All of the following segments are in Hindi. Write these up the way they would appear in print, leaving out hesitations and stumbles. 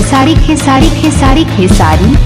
खेसारी खेसारी खेसारी खेसारी।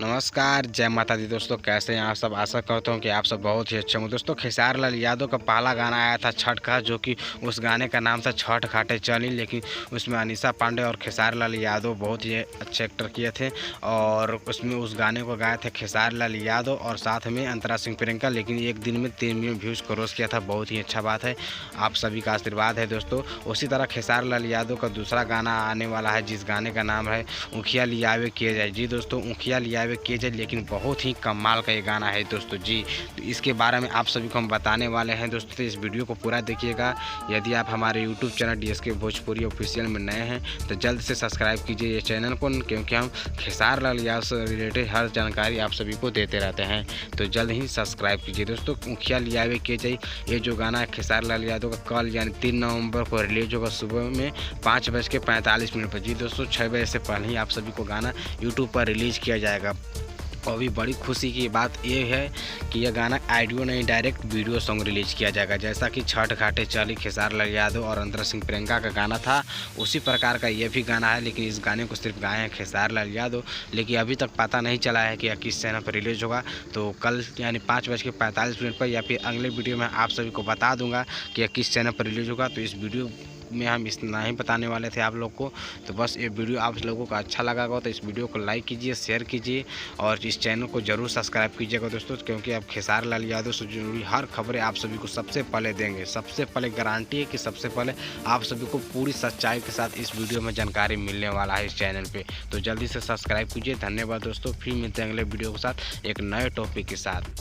नमस्कार, जय माता दी दोस्तों। कैसे हैं आप सब? आशा करता हूं कि आप सब बहुत ही अच्छे होंगे। दोस्तों, खेसारी लाल यादव का पहला गाना आया था छठ का, जो कि उस गाने का नाम था छठ घाटे चली। लेकिन उसमें अनीसा पांडे और खेसारी लाल यादव बहुत ही अच्छे एक्टर किए थे और उसमें उस गाने को गाए थे खेसारी लाल यादव और साथ में अंतरा सिंह प्रियंका। लेकिन एक दिन में 3 मिलियन व्यूज़ क्रॉस किया था। बहुत ही अच्छा बात है, आप सभी का आशीर्वाद है दोस्तों। उसी तरह खेसारी लाल यादव का दूसरा गाना आने वाला है, जिस गाने का नाम है ऊखिया लियावे किए जाए। जी दोस्तों, ऊखिया लियावे किए जाए, लेकिन बहुत ही कमाल का ये गाना है दोस्तों जी। तो इसके बारे में आप सभी को हम बताने वाले हैं दोस्तों, तो इस वीडियो को पूरा देखिएगा। यदि आप हमारे YouTube channel DSK Bhojpuri official में नए हैं तो जल्द से सब्सक्राइब कीजिए ये चैनल को, क्योंकि हम खेसारी लाल यादव से रिलेटेड हर जानकारी आप सभी को देते रहते हैं। तो जल्द ही सब्सक्राइब कीजिए दोस्तों। ऊखिया लियावे किए जाए, ये जो गाना है खेसारी लाल यादव का कल यानी 3 नवंबर को रिलीज होगा सुबह में 5:45 पर। जी दोस्तों, 6 बजे से पहले ही आप सभी को गाना यूट्यूब पर रिलीज किया जाएगा। और भी बड़ी खुशी की बात यह है कि यह गाना ऑडियो नहीं, डायरेक्ट वीडियो सॉन्ग रिलीज किया जाएगा। जैसा कि छठ घाटे चली खेसारी लाल यादव और अंतरा सिंह प्रियंका का गाना था, उसी प्रकार का यह भी गाना है। लेकिन इस गाने को सिर्फ गाए हैं खेसारी लाल यादव। लेकिन अभी तक पता नहीं चला है कि यह किस चैनल पर रिलीज होगा। तो कल यानी 5:45 पर या फिर अगले वीडियो में आप सभी को बता दूंगा कि यह किस चैनल पर रिलीज होगा। तो इस वीडियो में हम इतना ही बताने वाले थे आप लोग को। तो बस ये वीडियो आप लोगों को अच्छा लगा हो तो इस वीडियो को लाइक कीजिए, शेयर कीजिए और इस चैनल को जरूर सब्सक्राइब कीजिएगा दोस्तों, क्योंकि अब खेसारी लाल यादव से जुड़ी हर खबरें आप सभी को सबसे पहले देंगे। सबसे पहले गारंटी है कि सबसे पहले आप सभी को पूरी सच्चाई के साथ इस वीडियो में जानकारी मिलने वाला है इस चैनल पे। तो जल्दी से सब्सक्राइब कीजिए। धन्यवाद दोस्तों, फिर मिलते हैं अगले वीडियो के साथ एक नए टॉपिक के साथ।